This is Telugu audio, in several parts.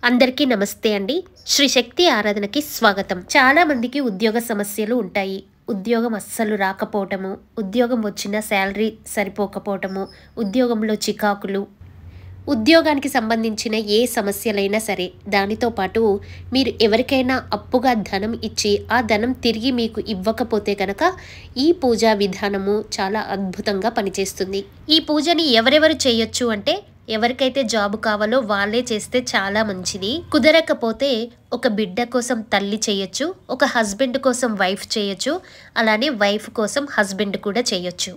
అందరికీ నమస్తే అండి. శ్రీ శక్తి ఆరాధనకి స్వాగతం. చాలా మందికి ఉద్యోగ సమస్యలు ఉంటాయి. ఉద్యోగం అస్సలు రాకపోవటము, ఉద్యోగం వచ్చిన శాలరీ సరిపోకపోవటము, ఉద్యోగంలో చికాకులు, ఉద్యోగానికి సంబంధించిన ఏ సమస్యలైనా సరే, దానితో పాటు మీరు ఎవరికైనా అప్పుగా ధనం ఇచ్చి ఆ ధనం తిరిగి మీకు ఇవ్వకపోతే కనుక ఈ పూజా విధానము చాలా అద్భుతంగా పనిచేస్తుంది. ఈ పూజని ఎవరెవరు చేయొచ్చు అంటే, ఎవరికైతే జాబ్ కావాలో వాళ్ళే చేస్తే చాలా మంచిది. కుదరకపోతే ఒక బిడ్డ కోసం తల్లి చేయొచ్చు, ఒక హస్బెండ్ కోసం వైఫ్ చేయొచ్చు, అలానే వైఫ్ కోసం హస్బెండ్ కూడా చేయొచ్చు.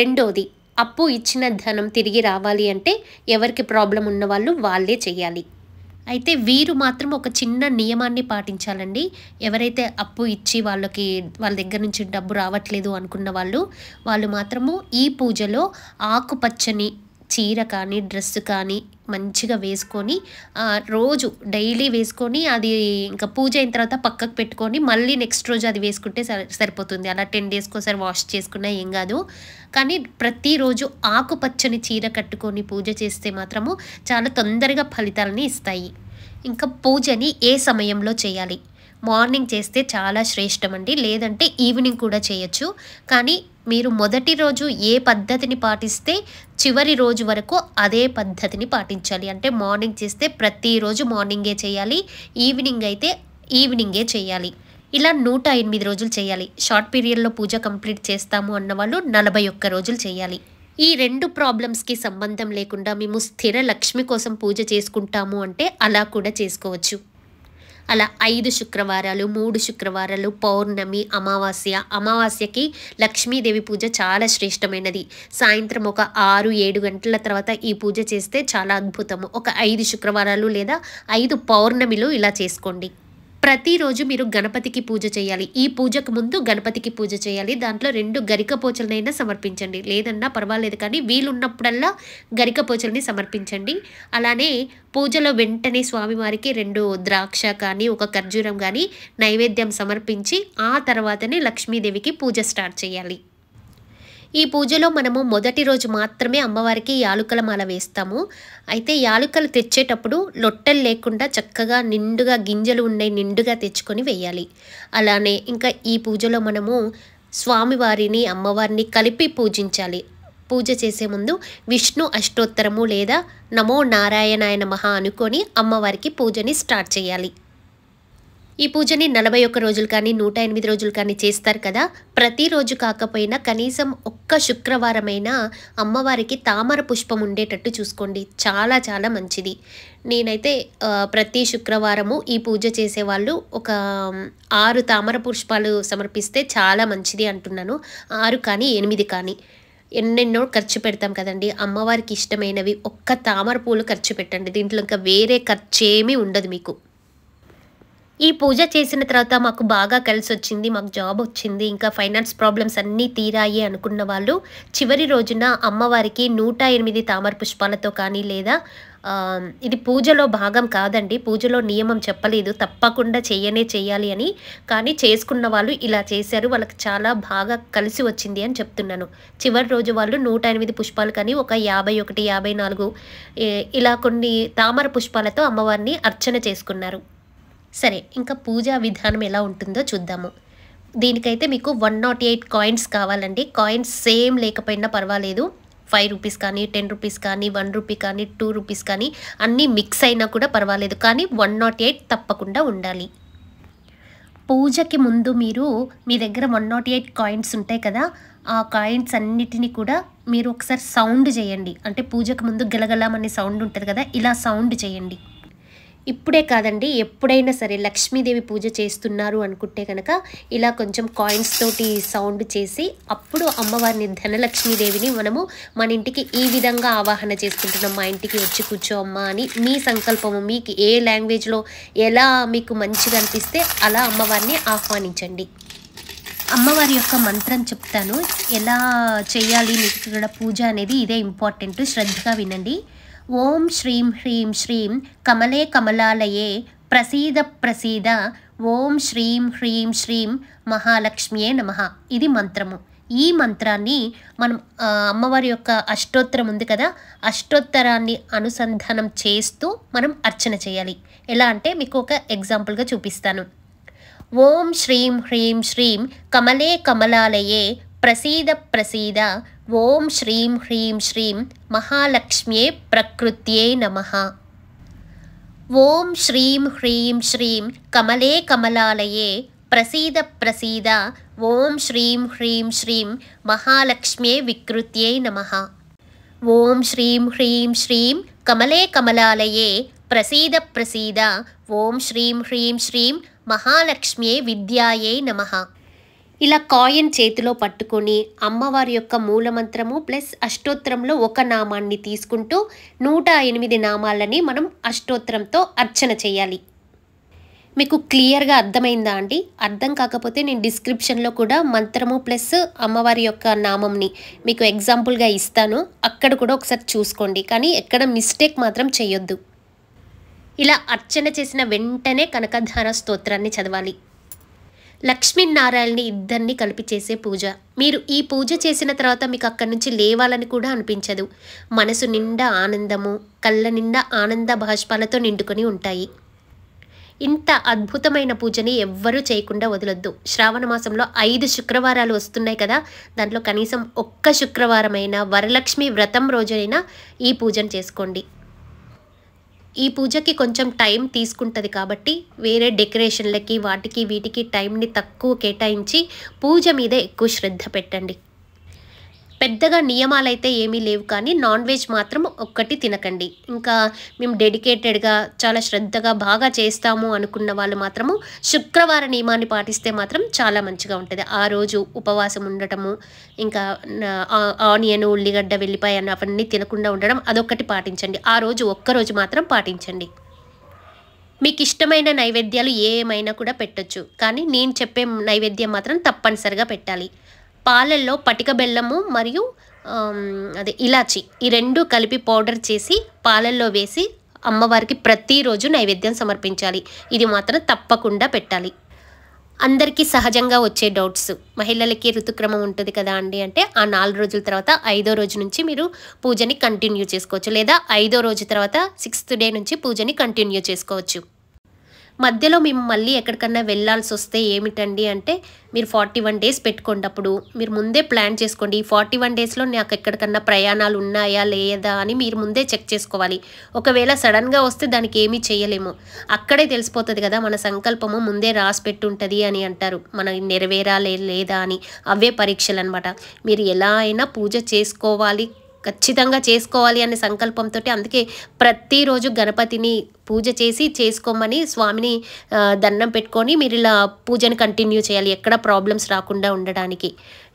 రెండోది, అప్పు ఇచ్చిన ధనం తిరిగి రావాలి అంటే ఎవరికి ప్రాబ్లం ఉన్న వాళ్ళు వాళ్ళే చేయాలి. అయితే వీరు మాత్రం ఒక చిన్న నియమాన్ని పాటించాలండి. ఎవరైతే అప్పు ఇచ్చి వాళ్ళ దగ్గర నుంచి డబ్బు రావట్లేదు అనుకున్న వాళ్ళు మాత్రము ఈ పూజలో ఆకుపచ్చని చీర కానీ డ్రెస్ కానీ మంచిగా వేసుకొని రోజు డైలీ వేసుకొని అది ఇంకా పూజ అయిన తర్వాత పక్కకు పెట్టుకొని మళ్ళీ నెక్స్ట్ రోజు అది వేసుకుంటే సరిపోతుంది. అలా 10 డేస్కోసారి వాష్ చేసుకున్నా ఏం కాదు. కానీ ప్రతిరోజు ఆకుపచ్చని చీర కట్టుకొని పూజ చేస్తే మాత్రము చాలా తొందరగా ఫలితాలని ఇస్తాయి. ఇంకా పూజని ఏ సమయంలో చేయాలి? మార్నింగ్ చేస్తే చాలా శ్రేష్టం అండి, లేదంటే ఈవినింగ్ కూడా చేయొచ్చు. కానీ మీరు మొదటి రోజు ఏ పద్ధతిని పాటిస్తే చివరి రోజు వరకు అదే పద్ధతిని పాటించాలి. అంటే మార్నింగ్ చేస్తే ప్రతిరోజు మార్నింగే చేయాలి, ఈవినింగ్ అయితే ఈవినింగే చేయాలి. ఇలా 108 రోజులు చేయాలి. షార్ట్ పీరియడ్లో పూజ కంప్లీట్ చేస్తాము అన్నవాళ్ళు 41 రోజులు చేయాలి. ఈ రెండు ప్రాబ్లమ్స్కి సంబంధం లేకుండా మేము స్థిర లక్ష్మి కోసం పూజ చేసుకుంటాము అంటే అలా కూడా చేసుకోవచ్చు. అలా 5 శుక్రవారాలు, 3 శుక్రవారాలు, పౌర్ణమి, అమావాస్యకి లక్ష్మీదేవి పూజ చాలా శ్రేష్టమైనది. సాయంత్రం ఒక 6-7 గంటల తర్వాత ఈ పూజ చేస్తే చాలా అద్భుతము. ఒక 5 శుక్రవారాలు లేదా 5 పౌర్ణమిలు ఇలా చేసుకోండి. ప్రతిరోజు మీరు గణపతికి పూజ చేయాలి. ఈ పూజకు ముందు గణపతికి పూజ చేయాలి. దాంట్లో 2 గరికపోచలనైనా సమర్పించండి, లేదన్నా పర్వాలేదు, కానీ వీలున్నప్పుడల్లా గరికపోచల్ని సమర్పించండి. అలానే పూజలో వెంటనే స్వామివారికి 2 ద్రాక్ష కానీ 1 ఖర్జూరం కానీ నైవేద్యం సమర్పించి ఆ తర్వాతనే లక్ష్మీదేవికి పూజ స్టార్ట్ చేయాలి. ఈ పూజలో మనము మొదటి రోజు మాత్రమే అమ్మవారికి యాలుకల మాల వేస్తాము. అయితే యాలుకలు తెచ్చేటప్పుడు లొట్టలు లేకుండా చక్కగా నిండుగా గింజలు ఉన్నాయి నిండుగా తెచ్చుకొని వేయాలి. అలానే ఇంకా ఈ పూజలో మనము స్వామివారిని అమ్మవారిని కలిపి పూజించాలి. పూజ చేసే ముందు విష్ణు అష్టోత్తరము లేదా నమో నారాయణాయ నమః అనుకొని అమ్మవారికి పూజని స్టార్ట్ చేయాలి. ఈ పూజని 41 రోజులు కానీ 108 రోజులు కానీ చేస్తారు కదా. ప్రతిరోజు కాకపోయినా కనీసం ఒక్క శుక్రవారమైనా అమ్మవారికి తామర పుష్పం ఉండేటట్టు చూసుకోండి, చాలా చాలా మంచిది. నేనైతే ప్రతి శుక్రవారము ఈ పూజ చేసేవాళ్ళు ఒక 6 తామర పుష్పాలు సమర్పిస్తే చాలా మంచిది అంటున్నాను. 6 కానీ 8 కానీ, ఎన్నెన్నో ఖర్చు పెడతాం కదండి. అమ్మవారికి ఇష్టమైనవి ఒక్క తామర పూలు ఖర్చు పెట్టండి, దీంట్లో ఇంకా వేరే ఖర్చు ఏమీ ఉండదు మీకు. ఈ పూజ చేసిన తర్వాత మాకు బాగా కలిసి వచ్చింది, మాకు జాబ్ వచ్చింది, ఇంకా ఫైనాన్స్ ప్రాబ్లమ్స్ అన్నీ తీరాయి అనుకున్న వాళ్ళు చివరి రోజున అమ్మవారికి 108 తామర పుష్పాలతో కానీ, లేదా ఇది పూజలో భాగం కాదండి, పూజలో నియమం చెప్పలేదు తప్పకుండా చేయాలి అని, కానీ చేసుకున్న వాళ్ళు ఇలా చేశారు, వాళ్ళకి చాలా బాగా కలిసి వచ్చింది అని చెప్తున్నాను. చివరి రోజు వాళ్ళు 108 పుష్పాలు కానీ ఒక 51, 54 ఇలా కొన్ని తామర పుష్పాలతో అమ్మవారిని అర్చన చేసుకున్నారు. సరే, ఇంకా పూజా విధానం ఎలా ఉంటుందో చూద్దాము. దీనికైతే మీకు 108 కాయిన్స్ కావాలండి. కాయిన్స్ సేమ్ లేకపోయినా పర్వాలేదు, 5 రూపీస్ కానీ 10 రూపీస్ కానీ 1 రూపీ కానీ 2 రూపీస్ కానీ అన్నీ మిక్స్ అయినా కూడా పర్వాలేదు, కానీ 108 తప్పకుండా ఉండాలి. పూజకి ముందు మీ దగ్గర 108 కాయిన్స్ ఉంటాయి కదా, ఆ కాయిన్స్ అన్నిటినీ కూడా మీరు ఒకసారి సౌండ్ చేయండి. అంటే పూజకు ముందు గలగలం అనే సౌండ్ ఉంటుంది కదా, ఇలా సౌండ్ చేయండి. ఇప్పుడే కాదండి, ఎప్పుడైనా సరే లక్ష్మీదేవి పూజ చేస్తున్నారు అనుకుంటే కనుక ఇలా కొంచెం కాయిన్స్ తోటి సౌండ్ చేసి అప్పుడు అమ్మవారిని ధనలక్ష్మీదేవిని మనము మన ఇంటికి ఈ విధంగా ఆవాహన చేసుకుంటున్నాం, మా ఇంటికి వచ్చి కూర్చో అమ్మ అని మీ సంకల్పము, మీకు ఏ లాంగ్వేజ్లో ఎలా మీకు మంచిగా అనిపిస్తే అలా అమ్మవారిని ఆహ్వానించండి. అమ్మవారి యొక్క మంత్రం చెప్తాను, ఎలా చేయాలి మీకు ఇక్కడ పూజ అనేది, ఇదే ఇంపార్టెంట్, శ్రద్ధగా వినండి. ఓం శ్రీం హ్రీం శ్రీం కమలే కమలాలయే ప్రసీద ఓం శ్రీం హ్రీం శ్రీం మహాలక్ష్మియే నమః. ఇది మంత్రము. ఈ మంత్రాన్ని మనం అమ్మవారి యొక్క అష్టోత్తరం ఉంది కదా, అష్టోత్తరాన్ని అనుసంధానం చేస్తూ మనం అర్చన చేయాలి. ఎలా అంటే మీకు ఒక ఎగ్జాంపుల్గా చూపిస్తాను. ఓం శ్రీం హ్రీం శ్రీం కమలే కమలాలయే ప్రసీద ప్రసీద ఓం శ్రీం హ్రీం శ్రీం మహాలక్ష్మ్యే ప్రకృత్యే నమః. ఓం శ్రీం హ్రీం శ్రీం కమలే కమలాలయే ప్రసీద ప్రసీద ఓం శ్రీం హ్రీం శ్రీం మహాలక్ష్మ్యే వికృత్యై నమః. ఓం శ్రీం హ్రీం శ్రీం కమలే కమలాలయే ప్రసీద ప్రసీద ఓం శ్రీం హ్రీం శ్రీం మహాలక్ష్మ్యే విద్యాయై నమః. ఇలా కాయిన్ చేతిలో పట్టుకొని అమ్మవారి యొక్క మూలమంత్రము ప్లస్ అష్టోత్తరంలో ఒక నామాన్ని తీసుకుంటూ 108 నామాలని మనం అష్టోత్తరంతో అర్చన చేయాలి. మీకు క్లియర్గా అర్థమైందా అండి? అర్థం కాకపోతే నేను డిస్క్రిప్షన్లో కూడా మంత్రము ప్లస్ అమ్మవారి యొక్క నామంని మీకు ఎగ్జాంపుల్గా ఇస్తాను, అక్కడ కూడా ఒకసారి చూసుకోండి. కానీ ఎక్కడ మిస్టేక్ మాత్రం చేయొద్దు. ఇలా అర్చన చేసిన వెంటనే కనకధార స్తోత్రాన్ని చదవాలి. లక్ష్మీనారాయణని ఇద్దరిని కలిపి చేసే పూజ. మీరు ఈ పూజ చేసిన తర్వాత మీకు అక్కడి నుంచి లేవాలని కూడా అనిపించదు. మనసు నిండా ఆనందము, కళ్ళ నిండా ఆనంద భాష్పాలతో నిండుకొని ఉంటాయి. ఇంత అద్భుతమైన పూజని ఎవ్వరూ చేయకుండా వదలొద్దు. శ్రావణ మాసంలో 5 శుక్రవారాలు వస్తున్నాయి కదా, దాంట్లో కనీసం ఒక్క శుక్రవారమైనా వరలక్ష్మి వ్రతం రోజైనా ఈ పూజను చేసుకోండి. ఈ పూజకి కొంచెం టైం తీసుకుంటుంది కాబట్టి వేరే డెకరేషన్లకి వాటికి వీటికి టైంని తక్కువ కేటాయించి పూజ మీద ఎక్కువ శ్రద్ధ పెట్టండి. పెద్దగా నియమాలైతే ఏమీ లేవు, కానీ నాన్ వెజ్ మాత్రం ఒక్కటి తినకండి. ఇంకా మేము డెడికేటెడ్గా చాలా శ్రద్ధగా బాగా చేస్తాము అనుకున్న వాళ్ళు మాత్రము శుక్రవార నియమాన్ని పాటిస్తే మాత్రం చాలా మంచిగా ఉంటుంది. ఆ రోజు ఉపవాసం ఉండటము, ఇంకా ఆనియన్, ఉల్లిగడ్డ, వెల్లిపాయ అవన్నీ తినకుండా ఉండడం అదొక్కటి పాటించండి. ఆ రోజు ఒక్కరోజు మాత్రం పాటించండి. మీకు ఇష్టమైన నైవేద్యాలు ఏమైనా కూడా పెట్టొచ్చు, కానీ నేను చెప్పే నైవేద్యం మాత్రం తప్పనిసరిగా పెట్టాలి. పాలల్లో పటిక బెల్లము మరియు ఇలాచి ఈ 2 కలిపి పౌడర్ చేసి పాలల్లో వేసి అమ్మవారికి ప్రతిరోజు నైవేద్యం సమర్పించాలి. ఇది మాత్రం తప్పకుండా పెట్టాలి. అందరికీ సహజంగా వచ్చే డౌట్స్, మహిళలకి ఋతుక్రమం ఉంటుంది కదా అండి అంటే, ఆ 4 రోజుల తర్వాత 5వ రోజు నుంచి మీరు పూజని కంటిన్యూ చేసుకోవచ్చు, లేదా 5వ రోజు తర్వాత 6th డే నుంచి పూజని కంటిన్యూ చేసుకోవచ్చు. మధ్యలో మేము మళ్ళీ ఎక్కడికన్నా వెళ్ళాల్సి వస్తే ఏమిటండి అంటే, మీరు 41 డేస్ పెట్టుకున్నప్పుడు మీరు ముందే ప్లాన్ చేసుకోండి. ఈ 41 డేస్లో నాకు ఎక్కడికన్నా ప్రయాణాలు ఉన్నాయా లేదా అని మీరు ముందే చెక్ చేసుకోవాలి. ఒకవేళ సడన్గా వస్తే దానికి ఏమీ చేయలేము. అక్కడే తెలిసిపోతుంది కదా మన సంకల్పము ముందే రాసి పెట్టుంటుంది అని అంటారు, మన నెరవేరాలే లేదా అని. అవే పరీక్షలు అనమాట. మీరు ఎలా అయినా పూజ చేసుకోవాలి, ఖచ్చితంగా చేసుకోవాలి అనే సంకల్పంతో, అందుకే ప్రతిరోజు గణపతిని పూజ చేసి చేసుకోమని స్వామిని దండం పెట్టుకొని మీరు ఇలా పూజని కంటిన్యూ చేయాలి, ఎక్కడ ప్రాబ్లమ్స్ రాకుండా ఉండడానికి.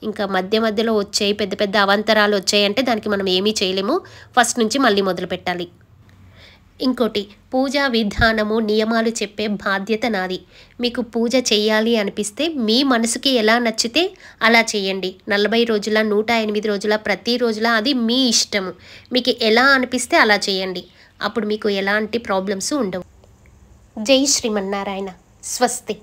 ఇంకా మధ్య మధ్యలో వచ్చాయి పెద్ద పెద్ద అవాంతరాలు వచ్చాయంటే దానికి మనం ఏమీ చేయలేము, ఫస్ట్ నుంచి మళ్ళీ మొదలు పెట్టాలి. ఇంకోటి, పూజా విధానము నియమాలు చెప్పే బాధ్యత నాది. మీకు పూజ చేయాలి అనిపిస్తే మీ మనసుకి ఎలా నచ్చితే అలా చేయండి. 40 రోజుల 108 రోజుల ప్రతి రోజుల అది మీ ఇష్టము. మీకు ఎలా అనిపిస్తే అలా చేయండి. అప్పుడు మీకు ఎలాంటి ప్రాబ్లమ్స్ ఉండవు. జై శ్రీమన్నారాయణ. స్వస్తి.